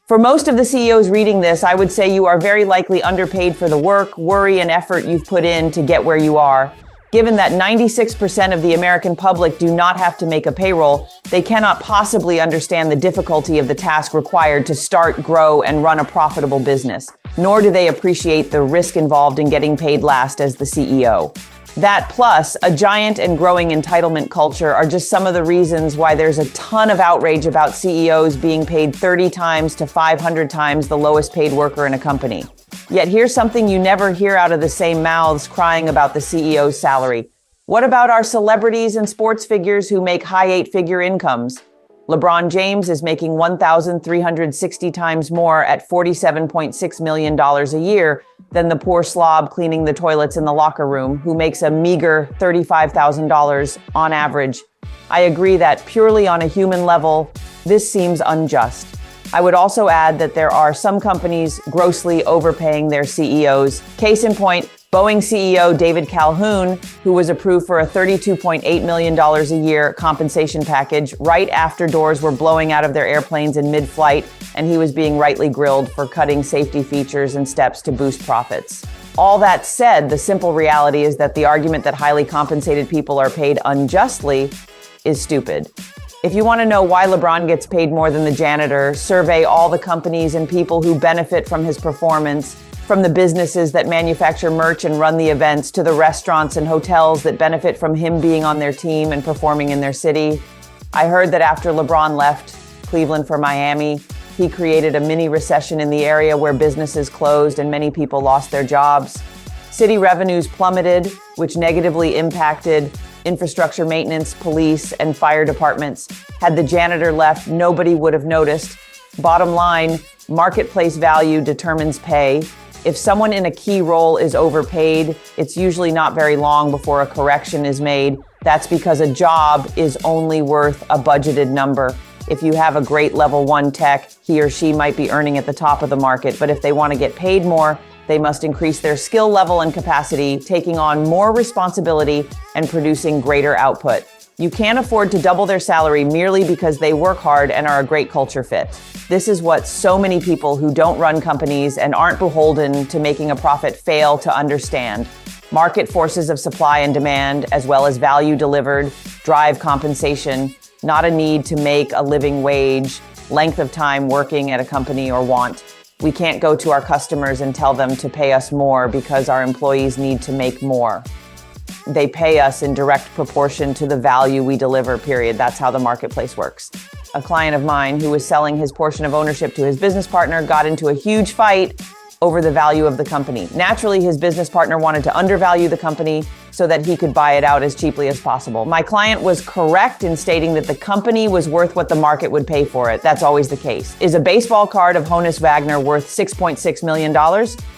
For most of the CEOs reading this, I would say you are very likely underpaid for the work, worry, and effort you've put in to get where you are. Given that 96% of the American public do not have to make a payroll, they cannot possibly understand the difficulty of the task required to start, grow, and run a profitable business. Nor do they appreciate the risk involved in getting paid last as the CEO. That plus a giant and growing entitlement culture are just some of the reasons why there's a ton of outrage about CEOs being paid 30 times to 500 times the lowest paid worker in a company. Yet here's something you never hear out of the same mouths crying about the CEO's salary. What about our celebrities and sports figures who make high eight-figure incomes? LeBron James is making 1,360 times more at $47.6 million a year than the poor slob cleaning the toilets in the locker room who makes a meager $35,000 on average. I agree that purely on a human level, this seems unjust. I would also add that there are some companies grossly overpaying their CEOs. Case in point, Boeing CEO David Calhoun, who was approved for a $32.8 million a year compensation package right after doors were blowing out of their airplanes in mid-flight, and he was being rightly grilled for cutting safety features and steps to boost profits. All that said, the simple reality is that the argument that highly compensated people are paid unjustly is stupid. If you want to know why LeBron gets paid more than the janitor, survey all the companies and people who benefit from his performance, from the businesses that manufacture merch and run the events to the restaurants and hotels that benefit from him being on their team and performing in their city. I heard that after LeBron left Cleveland for Miami, he created a mini recession in the area where businesses closed and many people lost their jobs. City revenues plummeted, which negatively impacted infrastructure maintenance, police, and fire departments. Had the janitor left, nobody would have noticed. Bottom line, marketplace value determines pay. If someone in a key role is overpaid, it's usually not very long before a correction is made. That's because a job is only worth a budgeted number. If you have a great level 1 tech, he or she might be earning at the top of the market, but if they want to get paid more, they must increase their skill level and capacity, taking on more responsibility and producing greater output. You can't afford to double their salary merely because they work hard and are a great culture fit. This is what so many people who don't run companies and aren't beholden to making a profit fail to understand. Market forces of supply and demand, as well as value delivered, drive compensation, not a need to make a living wage, length of time working at a company, or want. We can't go to our customers and tell them to pay us more because our employees need to make more. They pay us in direct proportion to the value we deliver, period. That's how the marketplace works. A client of mine who was selling his portion of ownership to his business partner got into a huge fight over the value of the company. Naturally, his business partner wanted to undervalue the company so that he could buy it out as cheaply as possible. My client was correct in stating that the company was worth what the market would pay for it. That's always the case. Is a baseball card of Honus Wagner worth $6.6 million?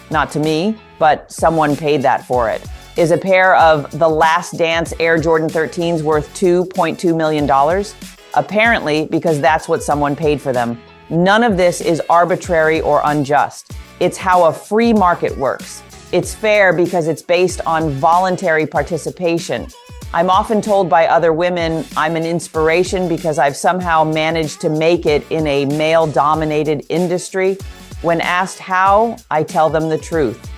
Not to me, but someone paid that for it. Is a pair of The Last Dance Air Jordan 13s worth $2.2 million? Apparently, because that's what someone paid for them. None of this is arbitrary or unjust. It's how a free market works. It's fair because it's based on voluntary participation. I'm often told by other women I'm an inspiration because I've somehow managed to make it in a male-dominated industry. When asked how, I tell them the truth.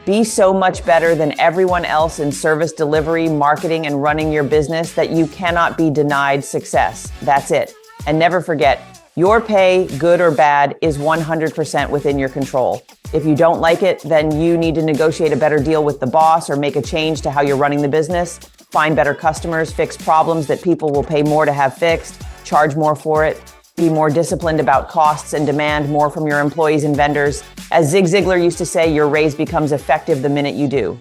Be so much better than everyone else in service delivery, marketing, and running your business that you cannot be denied success. That's it. And never forget, your pay, good or bad, is 100% within your control. If you don't like it, then you need to negotiate a better deal with the boss or make a change to how you're running the business, find better customers, fix problems that people will pay more to have fixed, charge more for it, be more disciplined about costs and demand more from your employees and vendors. As Zig Ziglar used to say, your raise becomes effective the minute you do.